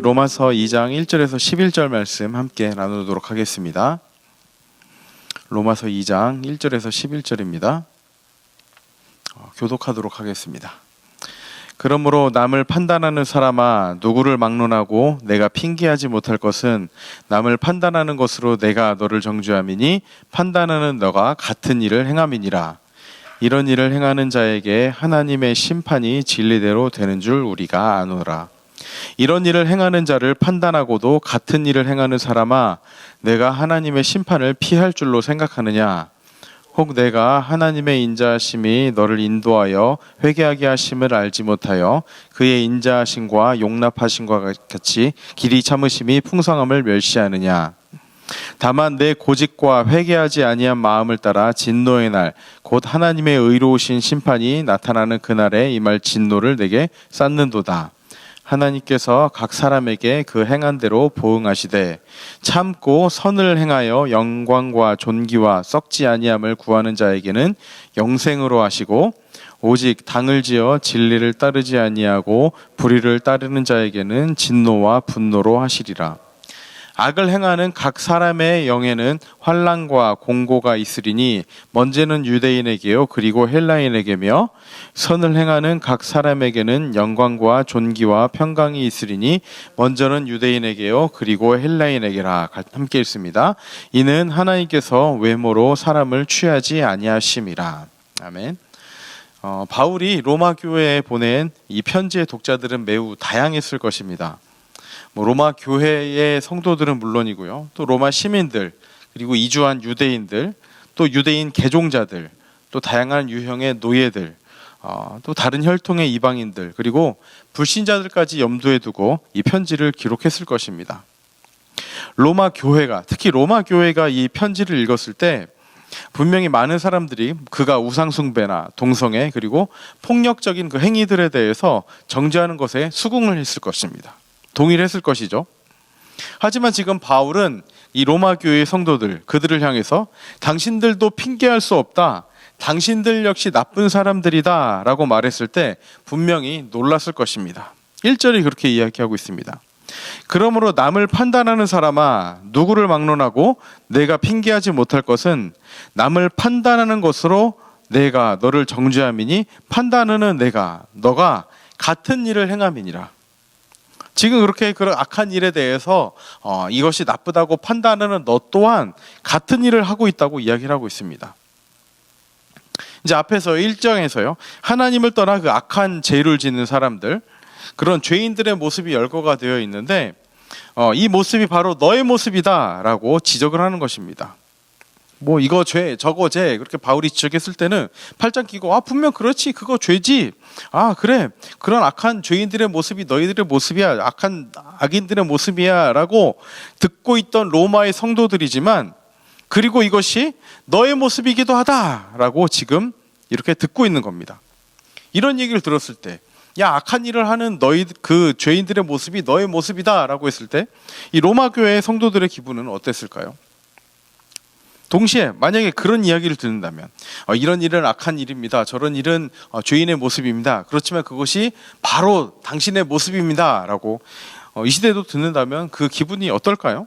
로마서 2장 1절에서 11절 말씀 함께 나누도록 하겠습니다. 로마서 2장 1절에서 11절입니다. 교독하도록 하겠습니다. 그러므로 남을 판단하는 사람아, 누구를 막론하고 내가 핑계하지 못할 것은 남을 판단하는 것으로 내가 너를 정죄함이니 판단하는 너가 같은 일을 행함이니라. 이런 일을 행하는 자에게 하나님의 심판이 진리대로 되는 줄 우리가 아노라. 이런 일을 행하는 자를 판단하고도 같은 일을 행하는 사람아, 내가 하나님의 심판을 피할 줄로 생각하느냐? 혹 내가 하나님의 인자하심이 너를 인도하여 회개하게 하심을 알지 못하여 그의 인자하심과 용납하심과 같이 길이 참으심이 풍성함을 멸시하느냐? 다만 내 고집과 회개하지 아니한 마음을 따라 진노의 날, 곧 하나님의 의로우신 심판이 나타나는 그날에 임할 진노를 내게 쌓는도다. 하나님께서 각 사람에게 그 행한 대로 보응하시되 참고 선을 행하여 영광과 존귀와 썩지 아니함을 구하는 자에게는 영생으로 하시고, 오직 당을 지어 진리를 따르지 아니하고 불의를 따르는 자에게는 진노와 분노로 하시리라. 악을 행하는 각 사람의 영에는 환난과 공고가 있으리니 먼저는 유대인에게요 그리고 헬라인에게며, 선을 행하는 각 사람에게는 영광과 존귀와 평강이 있으리니 먼저는 유대인에게요 그리고 헬라인에게라. 함께 읽습니다. 이는 하나님께서 외모로 사람을 취하지 아니하심이라. 아멘. 바울이 로마 교회에 보낸 이 편지의 독자들은 매우 다양했을 것입니다. 로마 교회의 성도들은 물론이고요, 또 로마 시민들, 그리고 이주한 유대인들, 또 유대인 개종자들, 또 다양한 유형의 노예들, 또 다른 혈통의 이방인들, 그리고 불신자들까지 염두에 두고 이 편지를 기록했을 것입니다. 로마 교회가, 특히 로마 교회가 이 편지를 읽었을 때 분명히 많은 사람들이 그가 우상숭배나 동성애, 그리고 폭력적인 그 행위들에 대해서 정죄하는 것에 수긍을 했을 것입니다. 동의를 했을 것이죠. 하지만 지금 바울은 이 로마 교회의 성도들, 그들을 향해서 당신들도 핑계할 수 없다, 당신들 역시 나쁜 사람들이다 라고 말했을 때 분명히 놀랐을 것입니다. 1절이 그렇게 이야기하고 있습니다. 그러므로 남을 판단하는 사람아, 누구를 막론하고 내가 핑계하지 못할 것은 남을 판단하는 것으로 내가 너를 정죄함이니 판단하는 너가 같은 일을 행함이니라. 지금 그렇게 그런 악한 일에 대해서 이것이 나쁘다고 판단하는 너 또한 같은 일을 하고 있다고 이야기를 하고 있습니다. 이제 앞에서 1장에서요, 하나님을 떠나 그 악한 죄를 짓는 사람들, 그런 죄인들의 모습이 열거가 되어 있는데 이 모습이 바로 너의 모습이다 라고 지적을 하는 것입니다. 뭐 이거 죄 저거 죄 그렇게 바울이 지적했을 때는 팔짱 끼고 분명 그렇지, 그거 죄지, 그래, 그런 악한 죄인들의 모습이 너희들의 모습이야, 악한 악인들의 모습이야 라고 듣고 있던 로마의 성도들이지만, 그리고 이것이 너의 모습이기도 하다 라고 지금 이렇게 듣고 있는 겁니다. 이런 얘기를 들었을 때, 야, 악한 일을 하는 너희 그 죄인들의 모습이 너의 모습이다 라고 했을 때 이 로마 교회의 성도들의 기분은 어땠을까요? 동시에 만약에 그런 이야기를 듣는다면, 이런 일은 악한 일입니다, 저런 일은 죄인의 모습입니다, 그렇지만 그것이 바로 당신의 모습입니다 라고 이 시대도 듣는다면 그 기분이 어떨까요?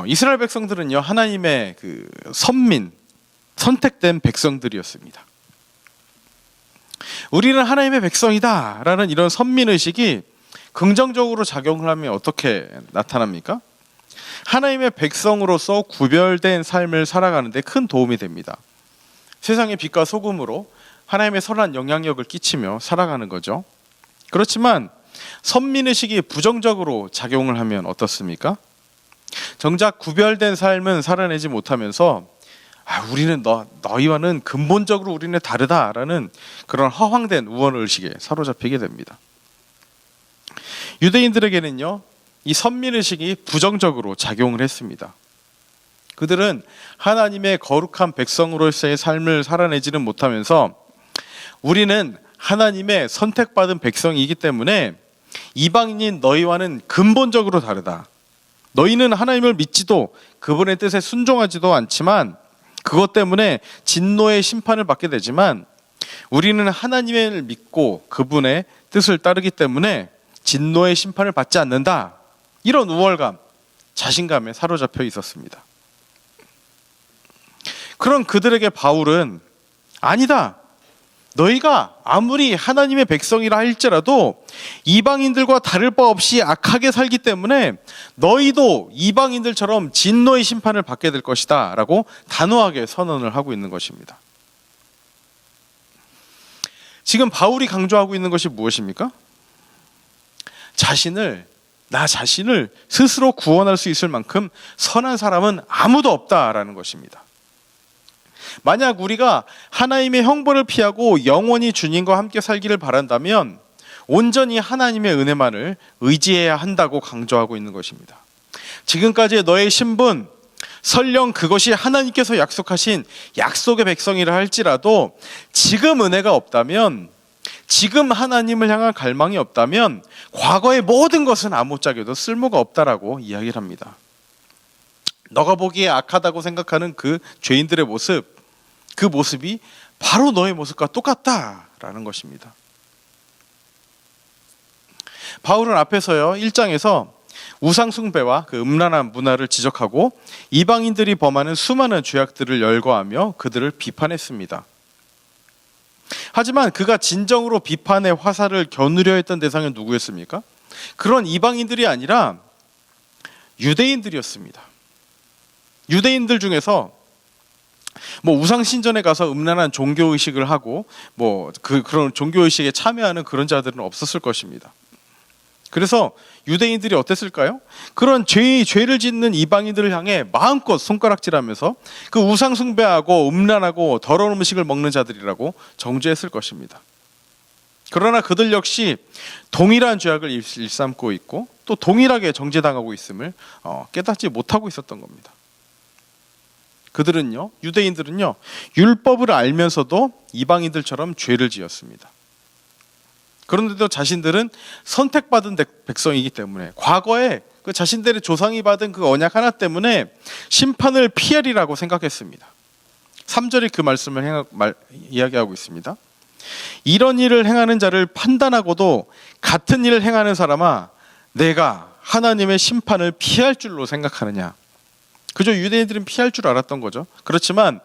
이스라엘 백성들은요, 하나님의 그 선민, 선택된 백성들이었습니다. 우리는 하나님의 백성이다 라는 이런 선민의식이 긍정적으로 작용을 하면 어떻게 나타납니까? 하나님의 백성으로서 구별된 삶을 살아가는 데 큰 도움이 됩니다. 세상의 빛과 소금으로 하나님의 선한 영향력을 끼치며 살아가는 거죠. 그렇지만 선민의식이 부정적으로 작용을 하면 어떻습니까? 정작 구별된 삶은 살아내지 못하면서 우리는 너희와는 근본적으로 우리는 다르다라는 그런 허황된 우월의식에 사로잡히게 됩니다. 유대인들에게는요, 이 선민의식이 부정적으로 작용을 했습니다. 그들은 하나님의 거룩한 백성으로서의 삶을 살아내지는 못하면서 우리는 하나님의 선택받은 백성이기 때문에 이방인인 너희와는 근본적으로 다르다. 너희는 하나님을 믿지도 그분의 뜻에 순종하지도 않지만 그것 때문에 진노의 심판을 받게 되지만, 우리는 하나님을 믿고 그분의 뜻을 따르기 때문에 진노의 심판을 받지 않는다. 이런 우월감, 자신감에 사로잡혀 있었습니다. 그런 그들에게 바울은 아니다. 너희가 아무리 하나님의 백성이라 할지라도 이방인들과 다를 바 없이 악하게 살기 때문에 너희도 이방인들처럼 진노의 심판을 받게 될 것이다 라고 단호하게 선언을 하고 있는 것입니다. 지금 바울이 강조하고 있는 것이 무엇입니까? 나 자신을 스스로 구원할 수 있을 만큼 선한 사람은 아무도 없다라는 것입니다. 만약 우리가 하나님의 형벌을 피하고 영원히 주님과 함께 살기를 바란다면 온전히 하나님의 은혜만을 의지해야 한다고 강조하고 있는 것입니다. 지금까지의 너의 신분, 설령 그것이 하나님께서 약속하신 약속의 백성이라 할지라도 지금 은혜가 없다면, 지금 하나님을 향한 갈망이 없다면 과거의 모든 것은 아무짝에도 쓸모가 없다라고 이야기를 합니다. 너가 보기에 악하다고 생각하는 그 죄인들의 모습, 그 모습이 바로 너의 모습과 똑같다라는 것입니다. 바울은 앞에서요 1장에서 우상 숭배와 그 음란한 문화를 지적하고 이방인들이 범하는 수많은 죄악들을 열거하며 그들을 비판했습니다. 하지만 그가 진정으로 비판의 화살을 겨누려 했던 대상은 누구였습니까? 그런 이방인들이 아니라 유대인들이었습니다. 유대인들 중에서 우상 신전에 가서 음란한 종교 의식을 하고 그런 종교 의식에 참여하는 그런 자들은 없었을 것입니다. 그래서 유대인들이 어땠을까요? 그런 죄를 짓는 이방인들을 향해 마음껏 손가락질하면서 그 우상 숭배하고 음란하고 더러운 음식을 먹는 자들이라고 정죄했을 것입니다. 그러나 그들 역시 동일한 죄악을 일삼고 있고 또 동일하게 정죄당하고 있음을 깨닫지 못하고 있었던 겁니다. 그들은요, 유대인들은요, 율법을 알면서도 이방인들처럼 죄를 지었습니다. 그런데도 자신들은 선택받은 백성이기 때문에 과거에 그 자신들의 조상이 받은 그 언약 하나 때문에 심판을 피하리라고 생각했습니다. 3절이 그 말씀을 이야기하고 있습니다. 이런 일을 행하는 자를 판단하고도 같은 일을 행하는 사람아, 내가 하나님의 심판을 피할 줄로 생각하느냐. 그저 유대인들은 피할 줄 알았던 거죠. 그렇지만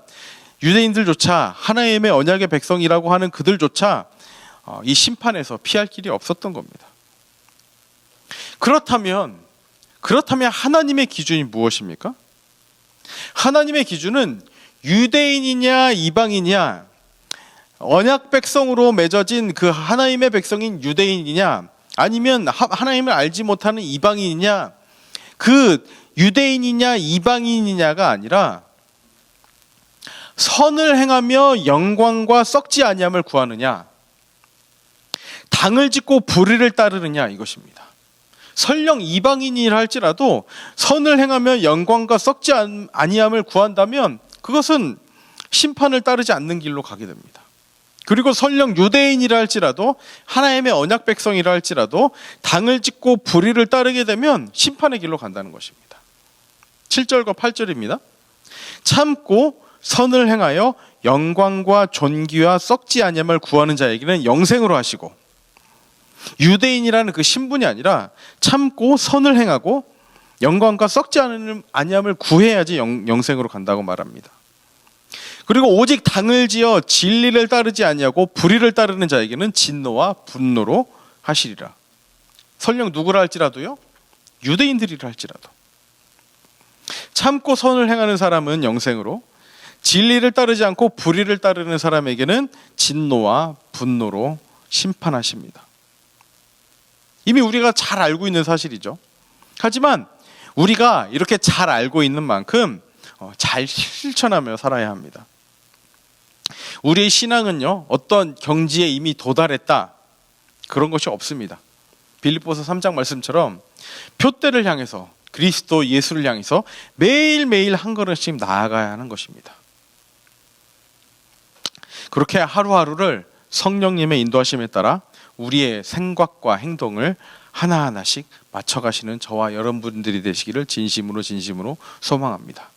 유대인들조차 하나님의 언약의 백성이라고 하는 그들조차 이 심판에서 피할 길이 없었던 겁니다. 그렇다면 하나님의 기준이 무엇입니까? 하나님의 기준은 유대인이냐 이방인이냐, 언약 백성으로 맺어진 그 하나님의 백성인 유대인이냐, 아니면 하나님을 알지 못하는 이방인이냐, 그 유대인이냐 이방인이냐가 아니라 선을 행하며 영광과 썩지 아니함을 구하느냐, 당을 짓고 불의를 따르느냐, 이것입니다. 설령 이방인이라 할지라도 선을 행하며 영광과 썩지 아니함을 구한다면 그것은 심판을 따르지 않는 길로 가게 됩니다. 그리고 설령 유대인이라 할지라도 하나님의 언약 백성이라 할지라도 당을 짓고 불의를 따르게 되면 심판의 길로 간다는 것입니다. 7절과 8절입니다. 참고 선을 행하여 영광과 존귀와 썩지 아니함을 구하는 자에게는 영생으로 하시고, 유대인이라는 그 신분이 아니라 참고 선을 행하고 영광과 썩지 아니함을 구해야지 영생으로 간다고 말합니다. 그리고 오직 당을 지어 진리를 따르지 아니하고 불의를 따르는 자에게는 진노와 분노로 하시리라. 설령 누구라 할지라도요, 유대인들이라 할지라도 참고 선을 행하는 사람은 영생으로, 진리를 따르지 않고 불의를 따르는 사람에게는 진노와 분노로 심판하십니다. 이미 우리가 잘 알고 있는 사실이죠. 하지만 우리가 이렇게 잘 알고 있는 만큼 잘 실천하며 살아야 합니다. 우리의 신앙은요, 어떤 경지에 이미 도달했다, 그런 것이 없습니다. 빌립보서 3장 말씀처럼 표대를 향해서, 그리스도 예수를 향해서 매일매일 한 걸음씩 나아가야 하는 것입니다. 그렇게 하루하루를 성령님의 인도하심에 따라 우리의 생각과 행동을 하나하나씩 맞춰가시는 저와 여러분들이 되시기를 진심으로 소망합니다.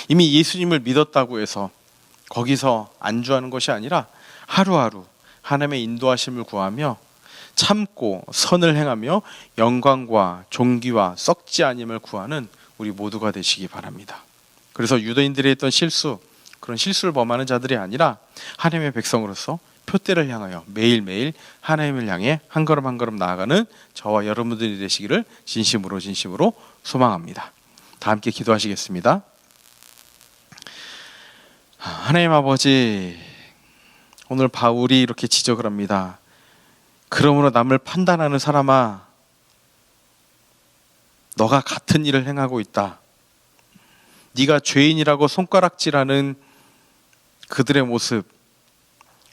이미 예수님을 믿었다고 해서 거기서 안주하는 것이 아니라 하루하루 하나님의 인도하심을 구하며 참고 선을 행하며 영광과 존귀와 썩지 아님을 구하는 우리 모두가 되시기 바랍니다. 그래서 유대인들이 했던 실수, 그런 실수를 범하는 자들이 아니라 하나님의 백성으로서 표대를 향하여 매일매일 하나님을 향해 한 걸음 한 걸음 나아가는 저와 여러분들이 되시기를 진심으로 소망합니다. 다 함께 기도하시겠습니다. 하나님 아버지, 오늘 바울이 이렇게 지적을 합니다. 그러므로 남을 판단하는 사람아, 너가 같은 일을 행하고 있다. 네가 죄인이라고 손가락질하는 그들의 모습,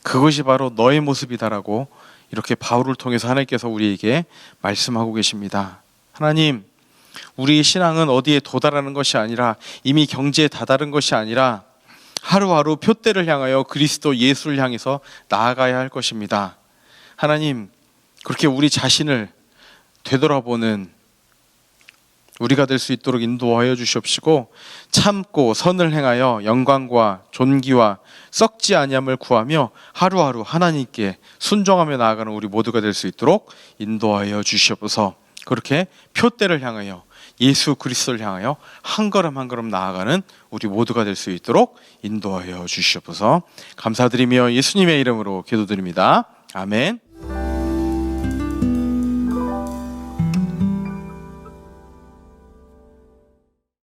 그것이 바로 너의 모습이다라고 이렇게 바울을 통해서 하나님께서 우리에게 말씀하고 계십니다. 하나님, 우리의 신앙은 어디에 도달하는 것이 아니라, 이미 경지에 다다른 것이 아니라 하루하루 표대를 향하여 그리스도 예수를 향해서 나아가야 할 것입니다. 하나님, 그렇게 우리 자신을 되돌아보는 우리가 될 수 있도록 인도하여 주시옵시고, 참고 선을 행하여 영광과 존귀와 썩지 아니함을 구하며 하루하루 하나님께 순종하며 나아가는 우리 모두가 될 수 있도록 인도하여 주시옵소서. 그렇게 표대를 향하여 예수 그리스도를 향하여 한 걸음 한 걸음 나아가는 우리 모두가 될 수 있도록 인도하여 주시옵소서. 감사드리며 예수님의 이름으로 기도드립니다. 아멘.